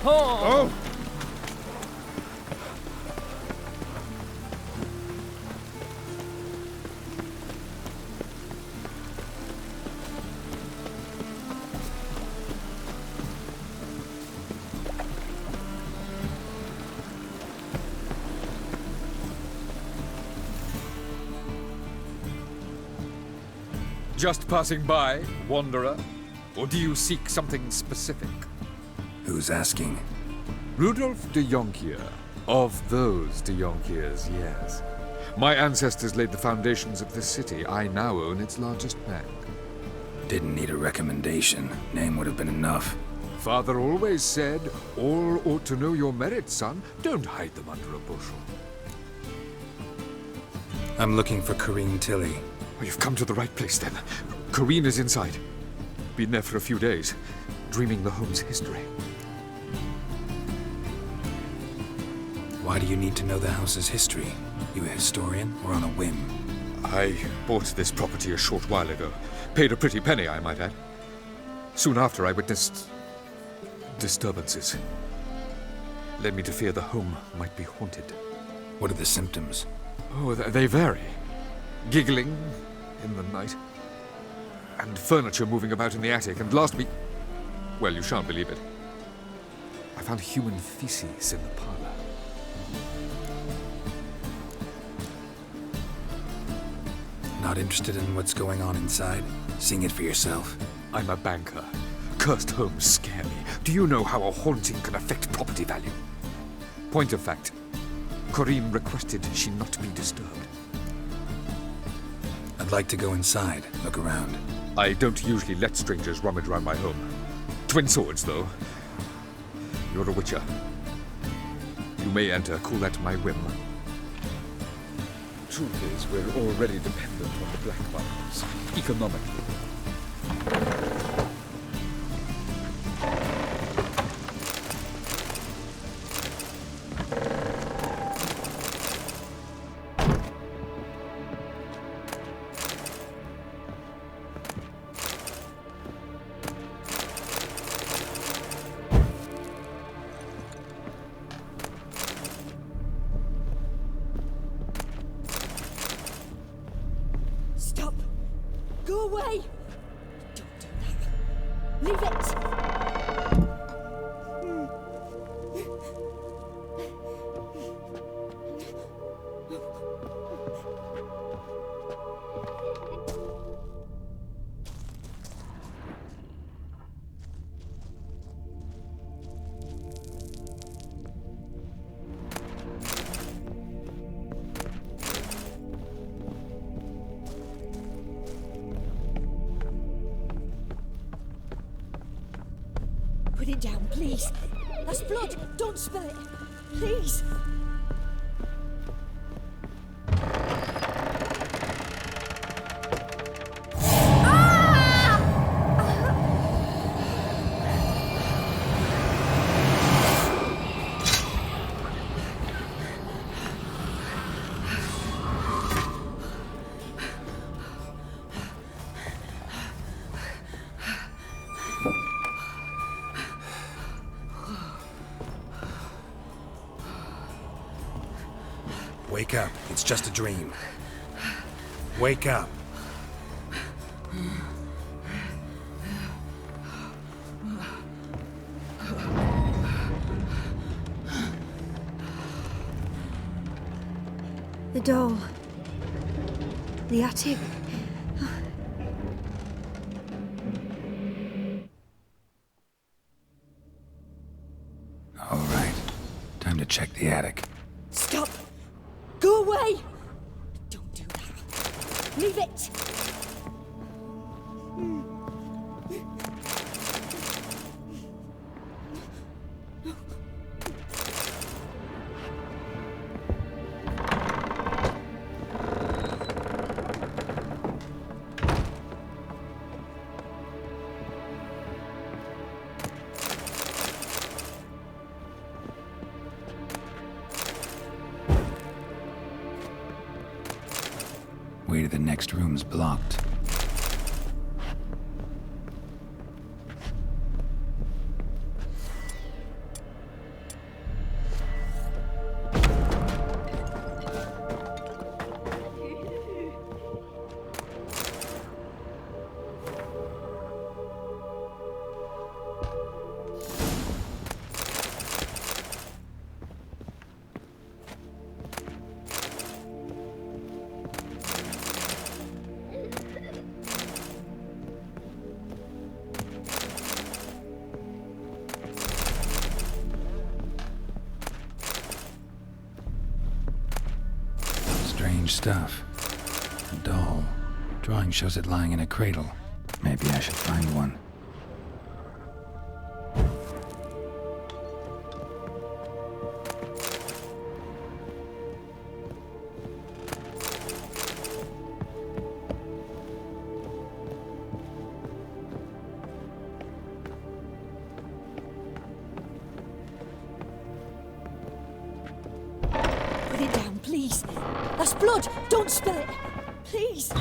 Oh! Just passing by, wanderer? Or do you seek something specific? Who's asking? Rudolf de Jonkier. Of those de Jonkiers, yes. My ancestors laid the foundations of this city. I now own its largest bank. Didn't need a recommendation. Name would have been enough. Father always said, all ought to know your merits, son. Don't hide them under a bushel. I'm looking for Corrine Tilly. Oh, you've come to the right place, then. Corrine is inside. Been there for a few days, dreaming the home's history. Why do you need to know the house's history? You a historian, or on a whim? I bought this property a short while ago. Paid a pretty penny, I might add. Soon after, I witnessed disturbances. Led me to fear the home might be haunted. What are the symptoms? Oh, they vary. Giggling in the night. And furniture moving about in the attic. And last week... well, you shan't believe it. I found human feces in the parlor. Not interested in what's going on inside? Seeing it for yourself? I'm a banker. Cursed homes scare me. Do you know how a haunting can affect property value? Point of fact, Corrine requested she not be disturbed. I'd like to go inside, look around. I don't usually let strangers rummage around my home. Twin swords, though. You're a witcher. You may enter, call that my whim. Truth is, we're already dependent on the black markets, economically. Stop! Go away! Don't do that. Leave it! Put it down, please. That's blood. Don't spill it. Please. Wake up. It's just a dream. Wake up. The doll. The attic. All right. Time to check the attic. Stop! Go away! Don't do that. Leave it! Way to the next room's blocked. strange stuff. A doll. Drawing shows it lying in a cradle. Maybe I should find one. Put it down, please. That's blood. Don't spill it. Please.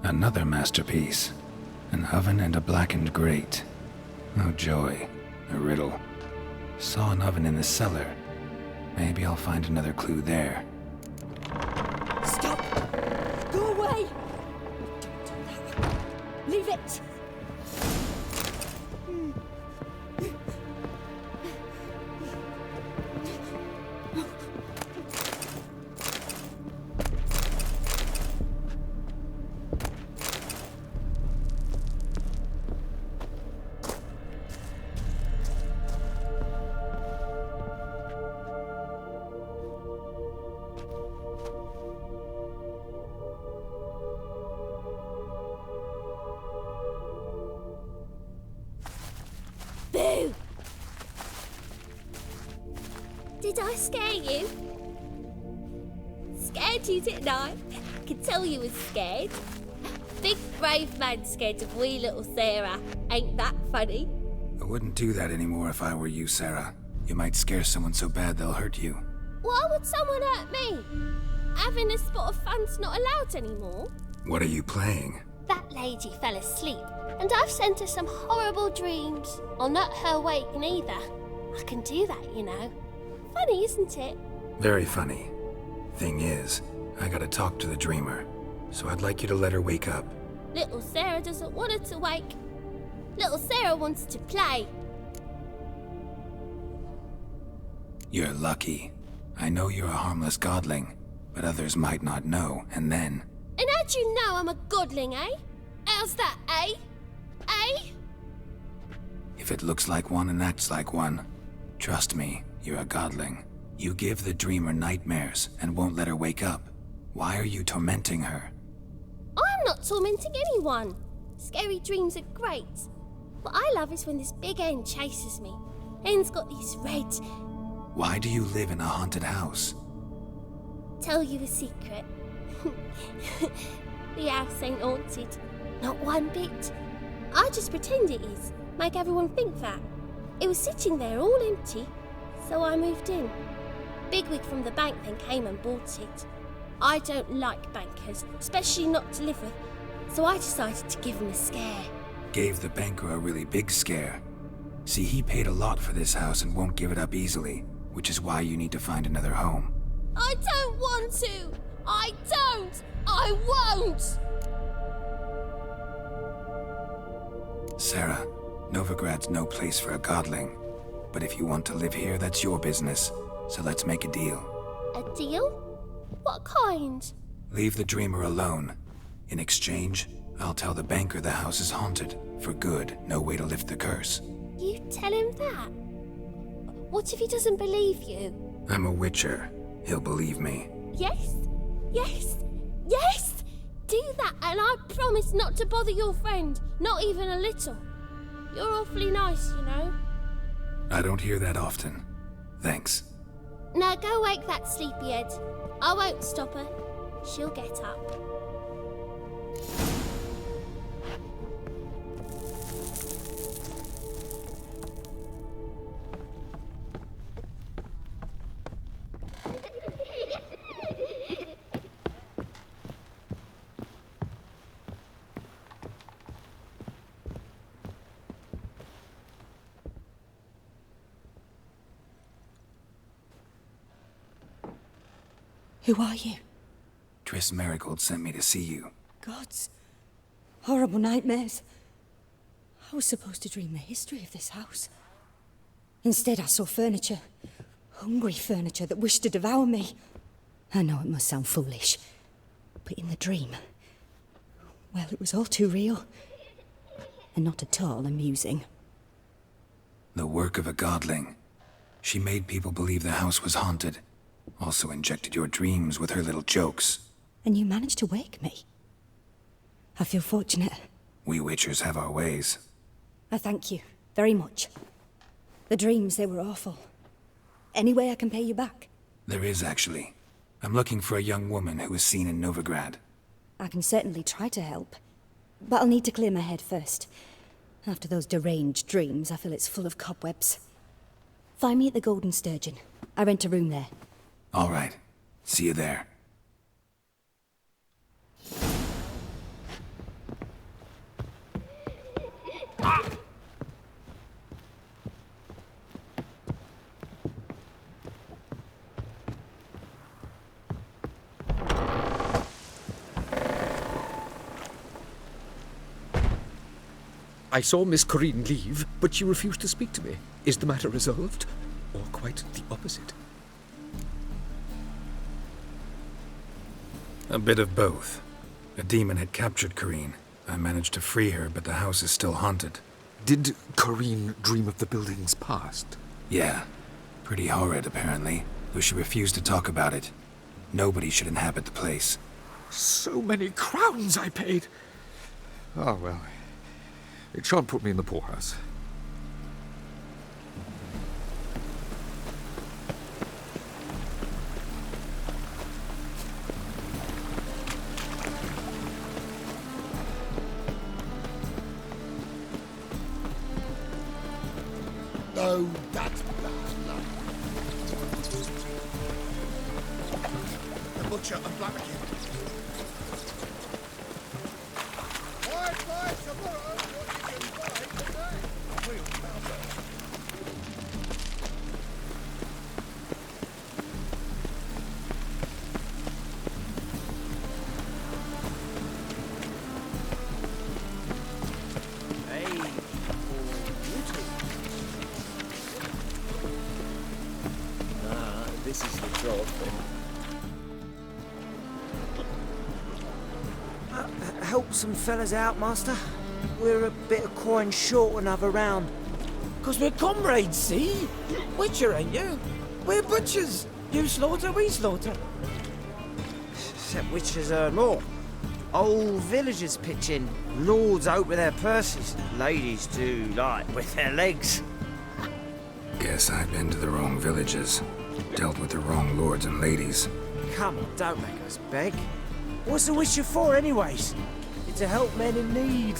Another masterpiece. An oven and a blackened grate. Oh joy. A riddle. Saw an oven in the cellar. Maybe I'll find another clue there. Stop. Go away. Don't do that. Leave it. Boo! Did I scare you? Scared you, didn't I? I could tell you was scared. Big brave man scared of wee little Sarah. Ain't that funny? I wouldn't do that anymore if I were you, Sarah. You might scare someone so bad they'll hurt you. Why would someone hurt me? Having a spot of fun's not allowed anymore. What are you playing? That lady fell asleep, and I've sent her some horrible dreams. I'll not her wake neither. I can do that, you know. Funny, isn't it? Very funny. Thing is, I gotta talk to the dreamer, so I'd like you to let her wake up. Little Sarah doesn't want her to wake. Little Sarah wants to play. You're lucky. I know you're a harmless godling, but others might not know, and then... And how'd you know I'm a godling, eh? How's that, eh? Eh? If it looks like one and acts like one, trust me, you're a godling. You give the dreamer nightmares and won't let her wake up. Why are you tormenting her? I'm not tormenting anyone. Scary dreams are great. What I love is when this big hen chases me. Hen's got these red... Why do you live in a haunted house? Tell you a secret. The house ain't haunted. Not one bit. I just pretend it is. Make everyone think that. It was sitting there all empty, so I moved in. Bigwig from the bank then came and bought it. I don't like bankers, especially not to live with, so I decided to give him a scare. Gave the banker a really big scare. See, he paid a lot for this house and won't give it up easily, which is why you need to find another home. I don't want to! I don't! I won't! Sarah, Novigrad's no place for a godling. But if you want to live here, that's your business. So let's make a deal. A deal? What kind? Leave the dreamer alone. In exchange, I'll tell the banker the house is haunted. For good, no way to lift the curse. You tell him that? What if he doesn't believe you? I'm a witcher. He'll believe me. Yes? Yes? Yes! Do that and I promise not to bother your friend. Not even a little. You're awfully nice, you know. I don't hear that often. Thanks. Now go wake that sleepyhead. I won't stop her. She'll get up. Who are you? Triss Marigold sent me to see you. Gods. Horrible nightmares. I was supposed to dream the history of this house. Instead, I saw furniture. Hungry furniture that wished to devour me. I know it must sound foolish, but in the dream, well, it was all too real. And not at all amusing. The work of a godling. She made people believe the house was haunted. Also injected your dreams with her little jokes. And you managed to wake me. I feel fortunate. We witchers have our ways. I thank you very much. The dreams, they were awful. Any way I can pay you back? There is, actually. I'm looking for a young woman who was seen in Novigrad. I can certainly try to help. But I'll need to clear my head first. After those deranged dreams, I feel it's full of cobwebs. Find me at the Golden Sturgeon. I rent a room there. All right. See you there. I saw Miss Corinne leave, but she refused to speak to me. Is the matter resolved? Or quite the opposite? A bit of both. A demon had captured Corinne. I managed to free her, but the house is still haunted. Did Corinne dream of the building's past? Yeah. Pretty horrid, apparently, though she refused to talk about it. Nobody should inhabit the place. So many crowns I paid! Oh, well. It shan't put me in the poorhouse. No, that's bad luck. The butcher and Blackwidow. Buy tomorrow what you can buy today. We'll cover. This is the job. Help some fellas out, Master. We're a bit of coin short another round. 'Cause we're comrades, see? Witcher, ain't you? We're butchers. You slaughter, we slaughter. Except witchers earn more. Old villagers pitch in. Lords out with their purses. Ladies do, like, with their legs. Guess I've been to the wrong villages. Dealt with the wrong lords and ladies. Come on, don't make us beg. What's the witcher for, anyways? It's to help men in need.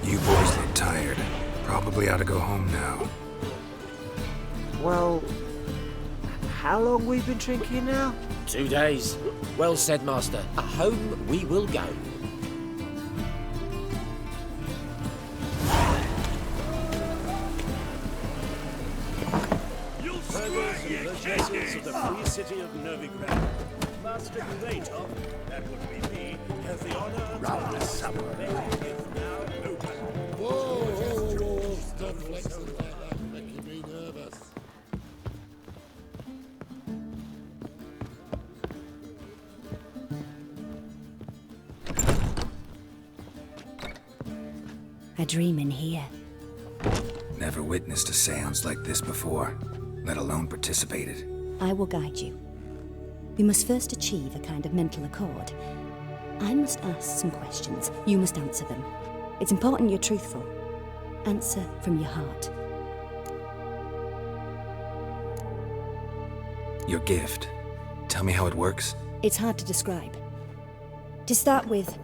You boys look tired. Probably ought to go home now. Well, how long we been drinking now? 2 days. Well said, Master. Home we will go. Of the free city of Novigrad. Master Greater, that would be me, has the honor Round the supper. now open. Whoa, stop flexing like that, making me nervous. I dream in here. Never witnessed a seance like this before, let alone participated. I will guide you. We must first achieve a kind of mental accord. I must ask some questions. You must answer them. It's important you're truthful. Answer from your heart. Your gift. Tell me how it works. It's hard to describe. To start with,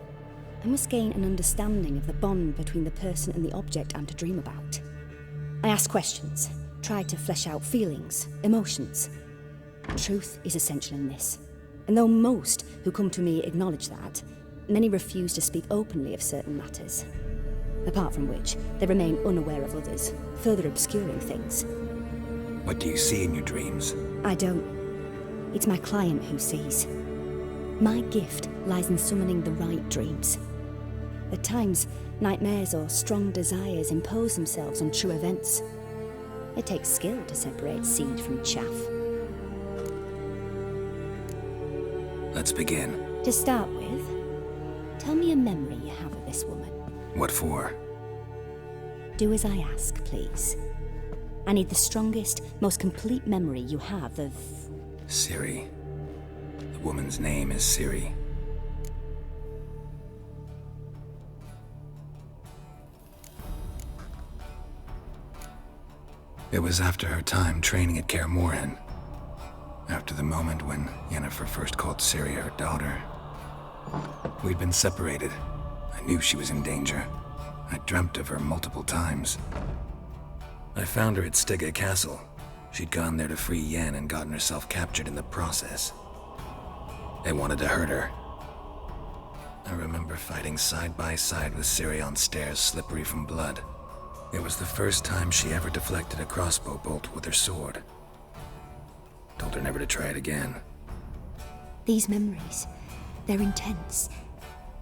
I must gain an understanding of the bond between the person and the object I'm to dream about. I ask questions, try to flesh out feelings, emotions. Truth is essential in this. And though most who come to me acknowledge that, many refuse to speak openly of certain matters. Apart from which, they remain unaware of others, further obscuring things. What do you see in your dreams? I don't. It's my client who sees. My gift lies in summoning the right dreams. At times, nightmares or strong desires impose themselves on true events. It takes skill to separate seed from chaff. Let's begin. To start with, tell me a memory you have of this woman. What for? Do as I ask, please. I need the strongest, most complete memory you have of... Ciri. The woman's name is Ciri. It was after her time training at Kaer Morhen. After the moment when Yennefer first called Ciri her daughter. We'd been separated. I knew she was in danger. I dreamt of her multiple times. I found her at Stege Castle. She'd gone there to free Yen and gotten herself captured in the process. They wanted to hurt her. I remember fighting side by side with Ciri on stairs slippery from blood. It was the first time she ever deflected a crossbow bolt with her sword. Told her never to try it again. These memories, they're intense.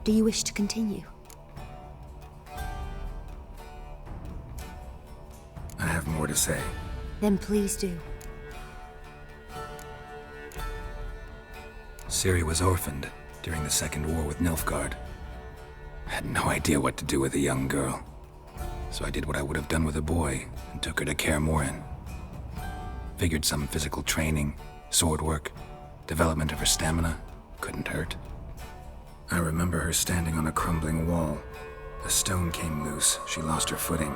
Do you wish to continue? I have more to say. Then please do. Ciri was orphaned during the Second War with Nilfgaard. I had no idea what to do with a young girl. So I did what I would have done with a boy and took her to Kaer Morhen. Figured some physical training, sword work, development of her stamina couldn't hurt. I remember her standing on a crumbling wall. A stone came loose, she lost her footing.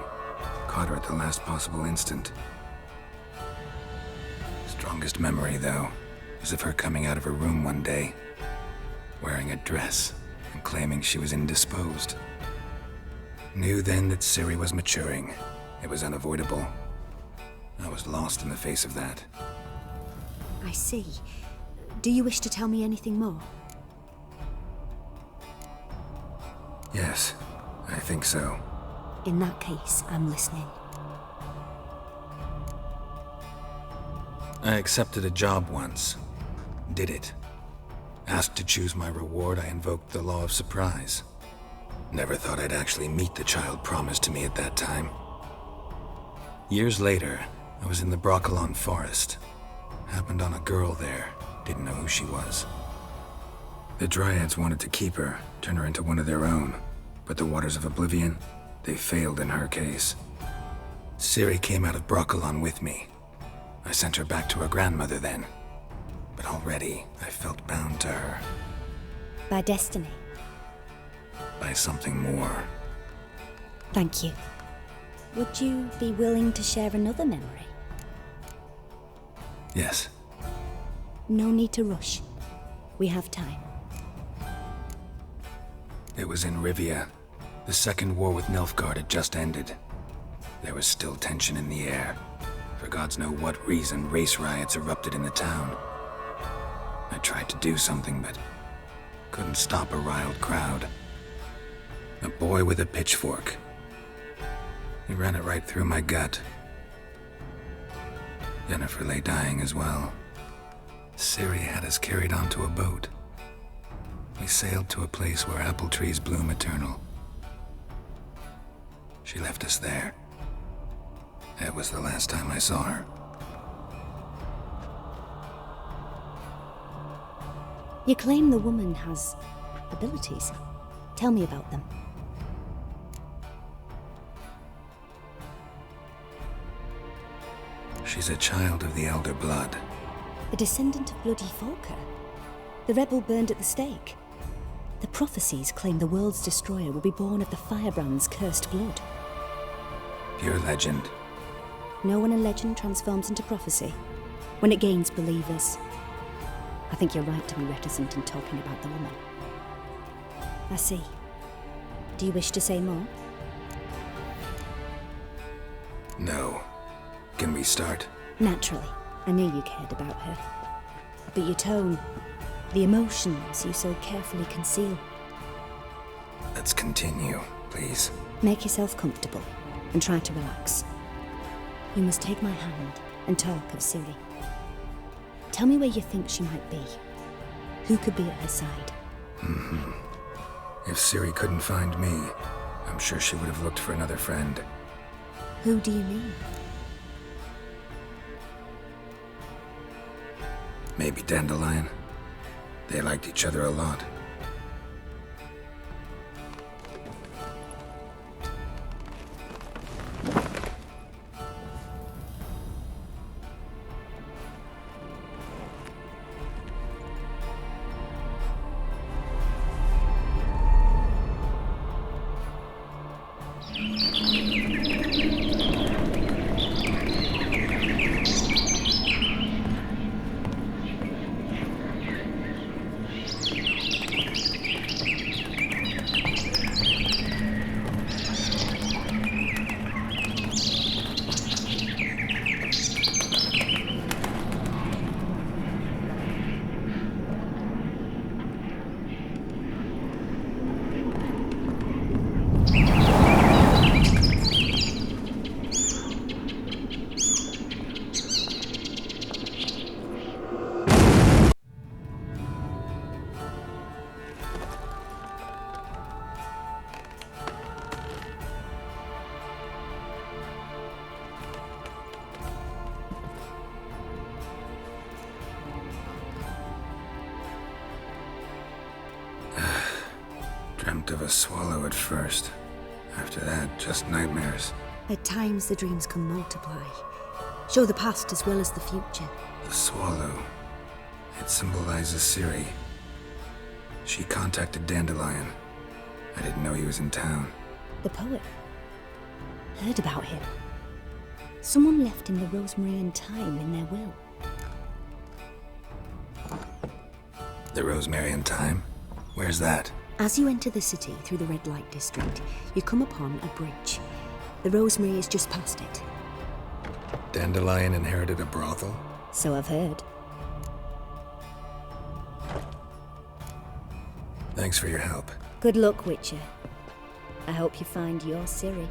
Caught her at the last possible instant. Strongest memory, though, is of her coming out of her room one day, wearing a dress and claiming she was indisposed. Knew then that Ciri was maturing. It was unavoidable. I was lost in the face of that. I see. Do you wish to tell me anything more? Yes, I think so. In that case, I'm listening. I accepted a job once. Did it. Asked to choose my reward, I invoked the law of surprise. Never thought I'd actually meet the child promised to me at that time. Years later, I was in the Broccolon forest. Happened on a girl there. Didn't know who she was. The Dryads wanted to keep her, turn her into one of their own. But the Waters of Oblivion, they failed in her case. Ciri came out of Broccolon with me. I sent her back to her grandmother then. But already, I felt bound to her. By destiny. By something more. Thank you. Would you be willing to share another memory? Yes. No need to rush. We have time. It was in Rivia. The Second War with Nilfgaard had just ended. There was still tension in the air. For gods know what reason, race riots erupted in the town. I tried to do something, but couldn't stop a riled crowd. A boy with a pitchfork. He ran it right through my gut. Yennefer lay dying as well. Ciri had us carried onto a boat. We sailed to a place where apple trees bloom eternal. She left us there. That was the last time I saw her. You claim the woman has abilities. Tell me about them. She's a child of the Elder Blood. A descendant of bloody Volker. The rebel burned at the stake. The prophecies claim the world's destroyer will be born of the Firebrand's cursed blood. Pure legend. Know when a legend transforms into prophecy? When it gains believers. I think you're right to be reticent in talking about the woman. I see. Do you wish to say more? No. Can we start? Naturally. I knew you cared about her. But your tone, the emotions you so carefully conceal. Let's continue, please. Make yourself comfortable and try to relax. You must take my hand and talk of Ciri. Tell me where you think she might be. Who could be at her side? If Ciri couldn't find me, I'm sure she would have looked for another friend. Who do you mean? Maybe Dandelion. They liked each other a lot. Dreamt of a swallow at first. After that, just nightmares. At times, the dreams can multiply. Show the past as well as the future. The swallow. It symbolizes Ciri. She contacted Dandelion. I didn't know he was in town. The poet. Heard about him. Someone left him the rosemary and thyme in their will. The rosemary and thyme? Where's that? As you enter the city through the red light district, you come upon a bridge. The rosemary is just past it. Dandelion inherited a brothel? So I've heard. Thanks for your help. Good luck, Witcher. I hope you find your Ciri.